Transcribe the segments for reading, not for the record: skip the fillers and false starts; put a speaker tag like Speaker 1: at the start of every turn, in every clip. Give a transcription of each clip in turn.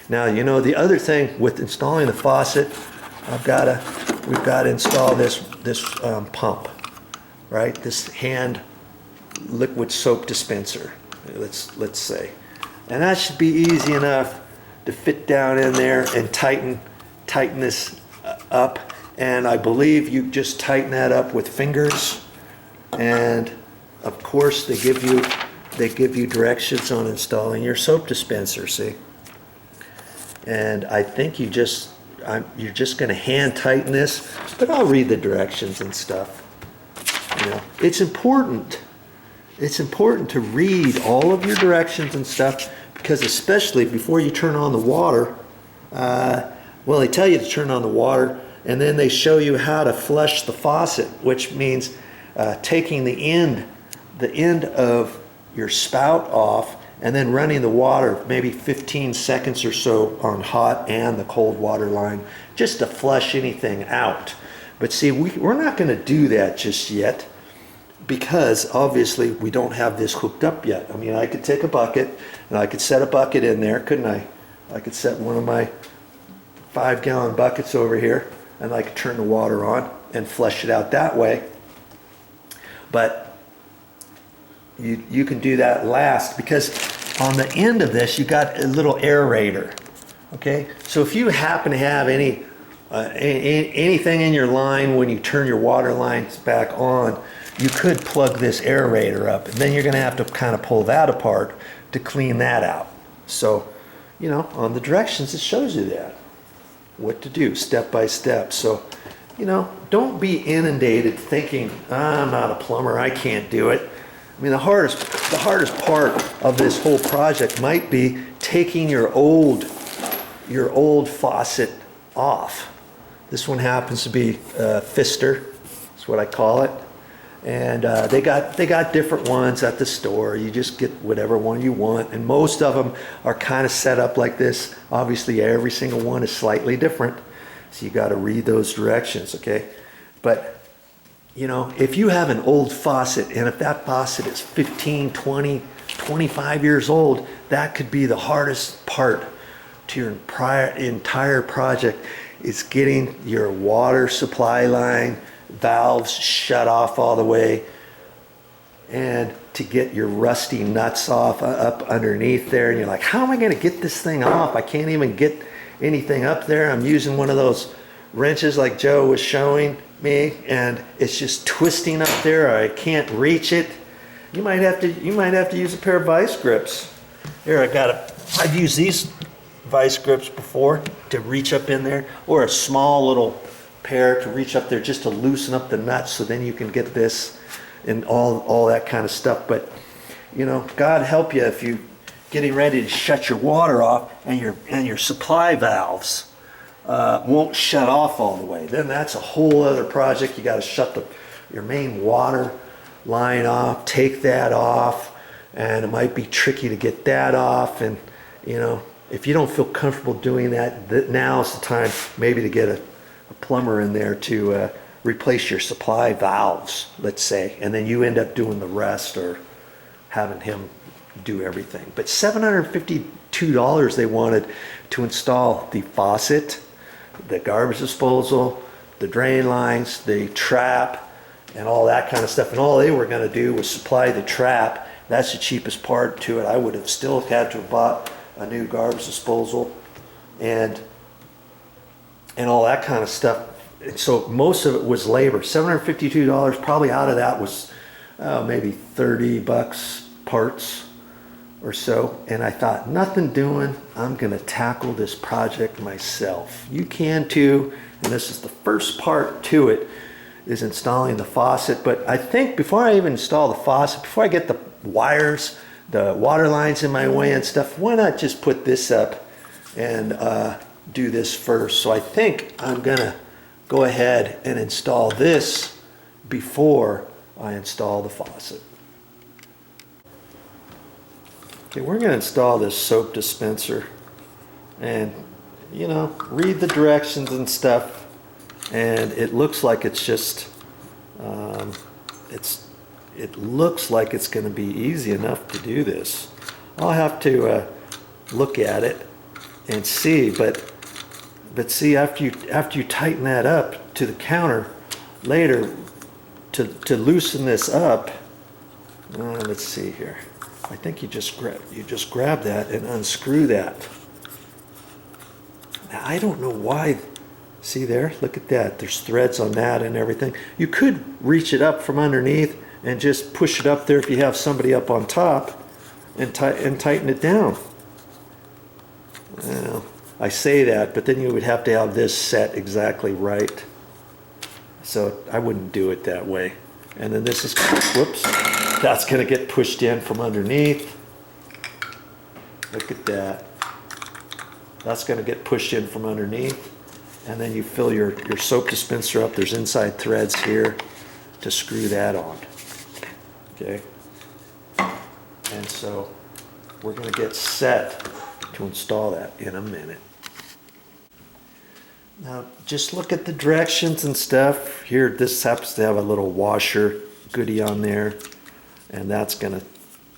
Speaker 1: Now, you know, the other thing with installing the faucet, we've got to install this pump, right? This hand liquid soap dispenser, let's say. And that should be easy enough to fit down in there and tighten this up. And I believe you just tighten that up with fingers. And of course they give you directions on installing your soap dispenser, see? And I think you're just going to hand tighten this, but I'll read the directions and stuff. You know, it's important. It's important to read all of your directions and stuff, because especially before you turn on the water, well, they tell you to turn on the water, and then they show you how to flush the faucet, which means taking the end of your spout off and then running the water maybe 15 seconds or so on hot and the cold water line just to flush anything out. But see, we're not going to do that just yet, because obviously we don't have this hooked up yet. I mean, I could take a bucket and I could set a bucket in there, couldn't I? I could set one of my 5-gallon buckets over here, and I could turn the water on and flush it out that way. But you can do that last, because on the end of this you got a little aerator. Okay, so if you happen to have anything in your line when you turn your water lines back on, you could plug this aerator up, and then you're going to have to kind of pull that apart to clean that out. So, you know, on the directions it shows you that, what to do step by step. So, you know, don't be inundated thinking, I'm not a plumber, I can't do it. I mean, the hardest part of this whole project might be taking your old faucet off. This one happens to be Pfister, that's what I call it. And they got different ones at the store. You just get whatever one you want, and most of them are kind of set up like this. Obviously, every single one is slightly different, so you got to read those directions, okay? But you know, if you have an old faucet, and if that faucet is 15, 20, 25 years old, that could be the hardest part to your entire project, is getting your water supply line valves shut off all the way, and to get your rusty nuts off up underneath there. And you're like, how am I going to get this thing off? I can't even get anything up there. I'm using one of those wrenches like Joe was showing me, and it's just twisting up there. I can't reach it. You might have to use a pair of vice grips. Here, I've used these vice grips before to reach up in there, or a small little pair to reach up there just to loosen up the nuts, so then you can get this and all that kind of stuff. But you know, God help you if you're getting ready to shut your water off and your supply valves won't shut off all the way. Then that's a whole other project. You got to shut your main water line off, take that off, and it might be tricky to get that off. And you know, if you don't feel comfortable doing that, now's the time maybe to get a plumber in there to replace your supply valves, let's say, and then you end up doing the rest, or having him do everything. But $752 they wanted to install the faucet, the garbage disposal, the drain lines, the trap, and all that kind of stuff. And all they were going to do was supply the trap. That's the cheapest part to it. I would have still had to have bought a new garbage disposal and all that kind of stuff. So most of it was labor. $752, probably out of that was maybe 30 bucks parts or so. And I thought, nothing doing, I'm gonna tackle this project myself. You can too, and this is the first part to it, is installing the faucet. But I think before I even install the faucet, before I get the wires, the water lines in my way and stuff, why not just put this up and do this first? So I think I'm gonna go ahead and install this before I install the faucet. Okay, we're gonna install this soap dispenser, and you know, read the directions and stuff, and it looks like it's just it looks like it's going to be easy enough to do this. I'll have to look at it and see, but see, after you tighten that up to the counter later, to loosen this up, let's see here. I think you just grab that and unscrew that. Now I don't know why. See there? Look at that. There's threads on that and everything. You could reach it up from underneath and just push it up there if you have somebody up on top and tighten it down. Well, I say that, but then you would have to have this set exactly right. So I wouldn't do it that way. And then this is, whoops, that's going to get pushed in from underneath. Look at that. That's going to get pushed in from underneath. And then you fill your soap dispenser up. There's inside threads here to screw that on. Okay. And so we're going to get set to install that in a minute. Now just look at the directions and stuff. Here, this happens to have a little washer goodie on there, and that's gonna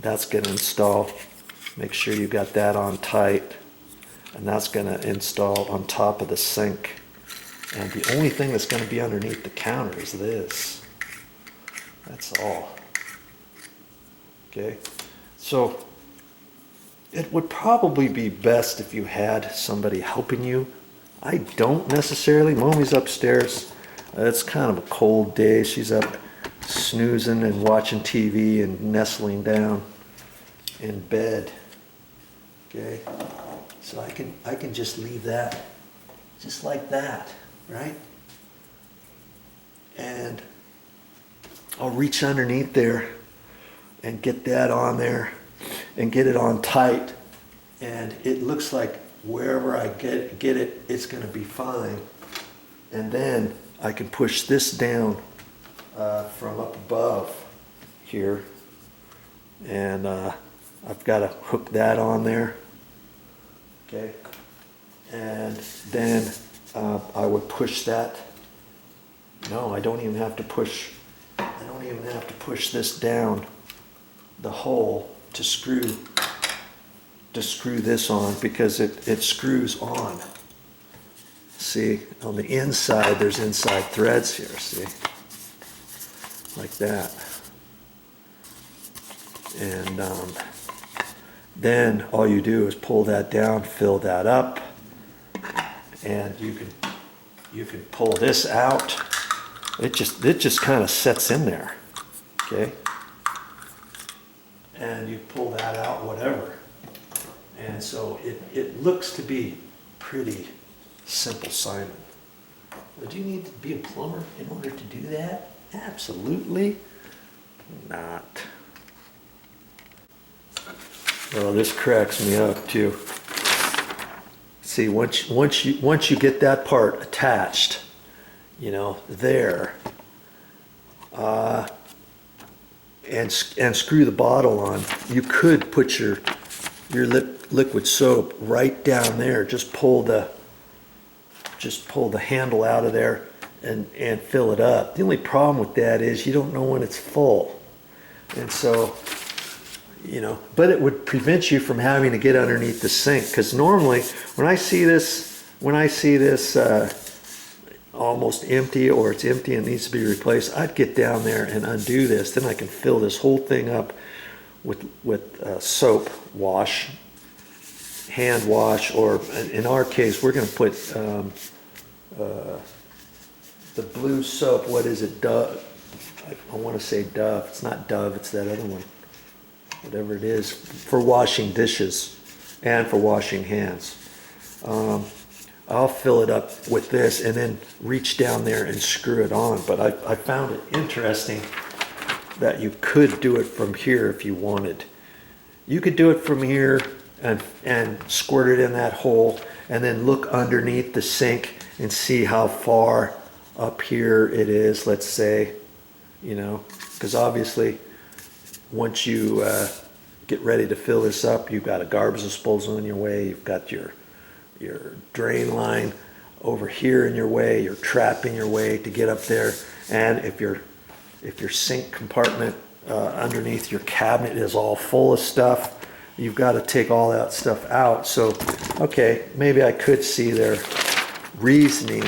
Speaker 1: install. Make sure you got that on tight, and that's gonna install on top of the sink. And the only thing that's gonna be underneath the counter is this. That's all. Okay, so it would probably be best if you had somebody helping you. I don't necessarily. Mommy's upstairs. It's kind of a cold day. She's up snoozing and watching TV and nestling down in bed. Okay, so I can just leave that just like that, right? And I'll reach underneath there and get that on there and get it on tight, and it looks like wherever I get it, it's going to be fine. And then I can push this down from up above here, and I've got to hook that on there. Okay, and then I would push that. No, I don't even have to push. I don't even have to push this down the hole to screw this on, because it screws on. See, on the inside, there's inside threads here, see? Like that. And then all you do is pull that down, fill that up, and you can pull this out. It just kind of sets in there, okay? And you pull that out, whatever. And so it looks to be pretty simple, Simon. But do you need to be a plumber in order to do that? Absolutely not. Well, this cracks me up too. See, once you get that part attached, you know, there, and screw the bottle on, you could put your liquid soap right down there. Just pull the handle out of there and fill it up. The only problem with that is you don't know when it's full, and so, you know, but it would prevent you from having to get underneath the sink, because normally when I see this almost empty, or it's empty and needs to be replaced, I'd get down there and undo this. Then I can fill this whole thing up with soap wash, hand wash, or in our case, we're going to put the blue soap. What is it? Dove. I want to say Dove. It's not Dove. It's that other one. Whatever it is, for washing dishes and for washing hands. I'll fill it up with this and then reach down there and screw it on. But I found it interesting that you could do it from here if you wanted. You could do it from here and squirt it in that hole, and then look underneath the sink and see how far up here it is, let's say, you know, because obviously once you get ready to fill this up, you've got a garbage disposal in your way, you've got your drain line over here in your way, your trap in your way to get up there, and if your sink compartment underneath your cabinet is all full of stuff, you've got to take all that stuff out. So, okay, maybe I could see their reasoning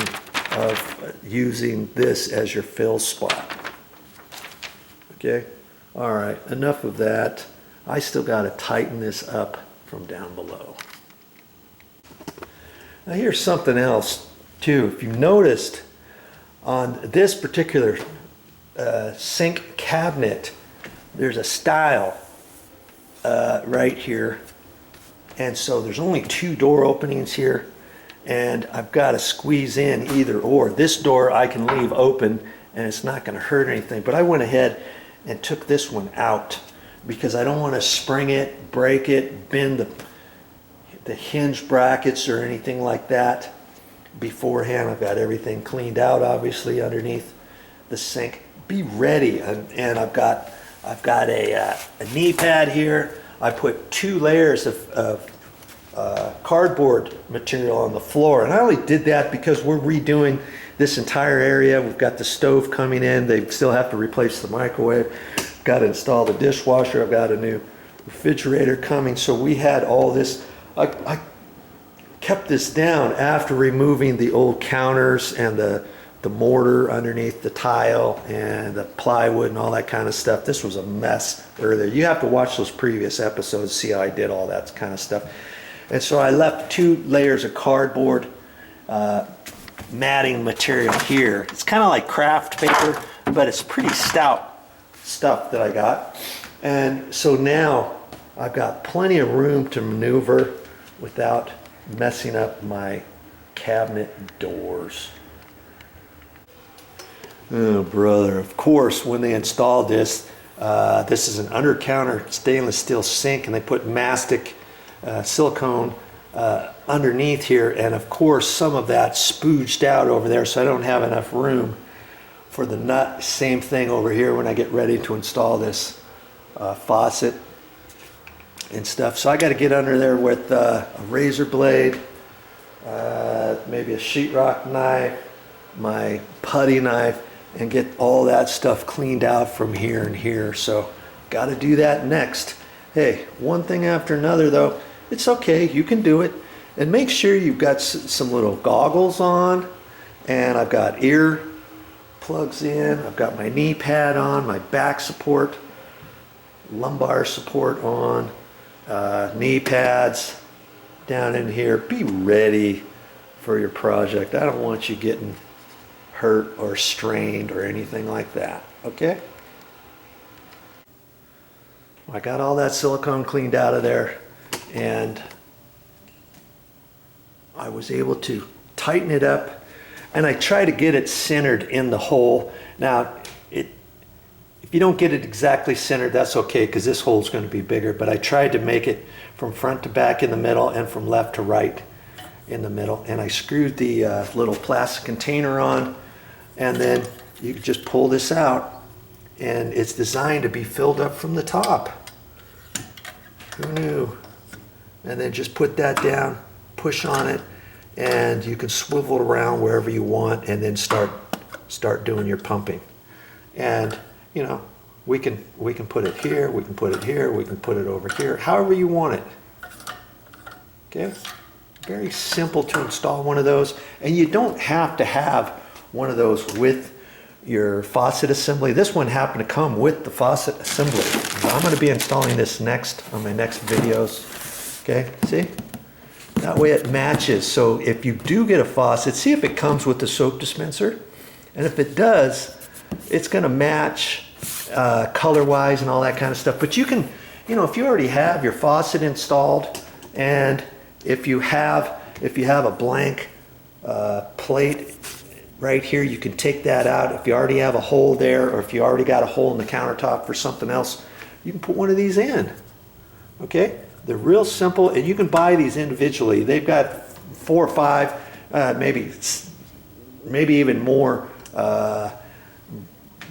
Speaker 1: of using this as your fill spot. Okay, all right, enough of that. I still got to tighten this up from down below. Now here's something else too. If you noticed on this particular sink cabinet, there's a stile right here, and so there's only 2 door openings here, and I've got to squeeze in either or. This door I can leave open and it's not going to hurt anything, but I went ahead and took this one out because I don't want to spring it, break it, bend the hinge brackets or anything like that beforehand. I've got everything cleaned out obviously underneath the sink. Be ready, and I've got a knee pad here. I put 2 layers of cardboard material on the floor, and I only did that because we're redoing this entire area. We've got the stove coming in. They still have to replace the microwave. Got to install the dishwasher. I've got a new refrigerator coming. So we had all this. I kept this down after removing the old counters and the mortar underneath the tile and the plywood and all that kind of stuff. This was a mess earlier. You have to watch those previous episodes to see how I did all that kind of stuff. And so I left 2 layers of cardboard matting material here. It's kind of like craft paper, but it's pretty stout stuff that I got. And so now I've got plenty of room to maneuver without messing up my cabinet doors. Oh brother, of course when they installed this, this is an under counter stainless steel sink, and they put mastic silicone underneath here, and of course some of that spooged out over there, so I don't have enough room for the nut. Same thing over here when I get ready to install this faucet and stuff. So I got to get under there with a razor blade, maybe a sheetrock knife, my putty knife, and get all that stuff cleaned out from here and here. So got to do that next. Hey, one thing after another though. It's okay, you can do it. And make sure you've got some little goggles on, and I've got ear plugs in, I've got my knee pad on, my back support, lumbar support on, knee pads down in here. Be ready for your project. I don't want you getting hurt or strained or anything like that, okay? I got all that silicone cleaned out of there, and I was able to tighten it up, and I try to get it centered in the hole. Now, if you don't get it exactly centered, that's okay, because this hole is going to be bigger, but I tried to make it from front to back in the middle and from left to right in the middle. And I screwed the little plastic container on, and then you can just pull this out, and it's designed to be filled up from the top. Who knew? And then just put that down, push on it, and you can swivel it around wherever you want, and then start doing your pumping. And you know, we can put it here, we can put it here, we can put it over here, however you want it. Okay, very simple to install one of those, and you don't have to have one of those with your faucet assembly. This one happened to come with the faucet assembly. I'm going to be installing this next on my next videos. Okay, see? That way it matches. So if you do get a faucet, see if it comes with the soap dispenser. And if it does, it's going to match color-wise and all that kind of stuff. But you can, you know, if you already have your faucet installed, and if you have a blank plate right here, you can take that out. If you already have a hole there, or if you already got a hole in the countertop for something else, you can put one of these in. Okay? They're real simple, and you can buy these individually. They've got 4 or 5, maybe even more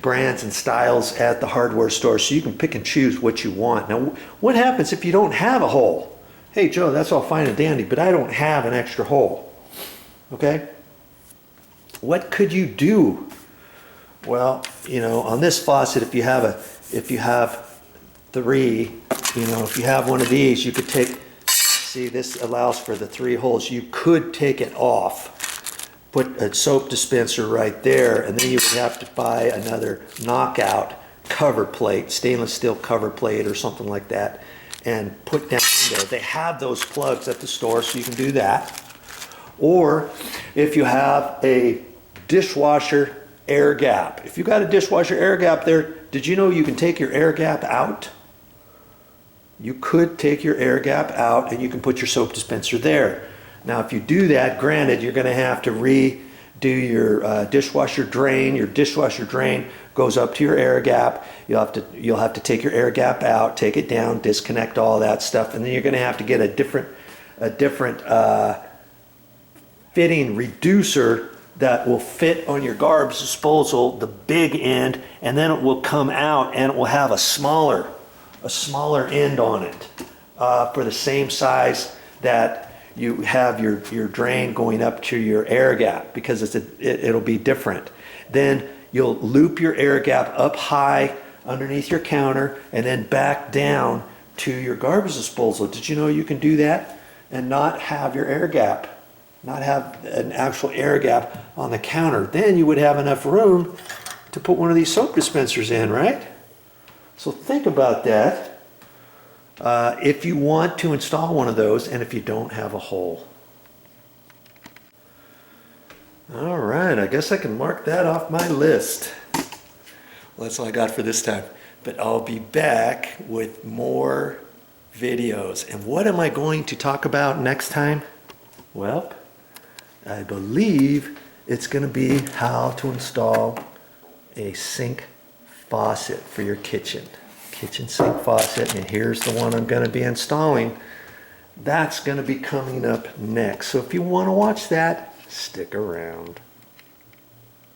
Speaker 1: brands and styles at the hardware store, so you can pick and choose what you want. Now, what happens if you don't have a hole? Hey, Joe, that's all fine and dandy, but I don't have an extra hole. Okay? What could you do? Well, you know, on this faucet, if you have 3, you know, if you have one of these, you could take, see, this allows for the 3 holes. You could take it off, put a soap dispenser right there, and then you would have to buy another knockout cover plate, stainless steel cover plate or something like that, and put down in there. They have those plugs at the store, so you can do that. Or if you have a dishwasher air gap. If you got a dishwasher air gap there, did you know you can take your air gap out? You could take your air gap out and you can put your soap dispenser there. Now if you do that, granted, you're going to have to redo your dishwasher drain. Your dishwasher drain goes up to your air gap. You'll have to take your air gap out, take it down, disconnect all that stuff, and then you're going to have to get a different fitting reducer that will fit on your garbage disposal, the big end, and then it will come out and it will have a smaller end on it for the same size that you have your drain going up to your air gap, because it'll be different. Then you'll loop your air gap up high underneath your counter and then back down to your garbage disposal. Did you know you can do that and not have your air gap, not have an actual air gap on the counter? Then you would have enough room to put one of these soap dispensers in, right? So think about that if you want to install one of those and if you don't have a hole. All right, I guess I can mark that off my list. Well, that's all I got for this time. But I'll be back with more videos. And what am I going to talk about next time? Well, I believe it's going to be how to install a sink faucet for your kitchen sink faucet, and here's the one I'm going to be installing. That's going to be coming up next, so if you want to watch that, stick around.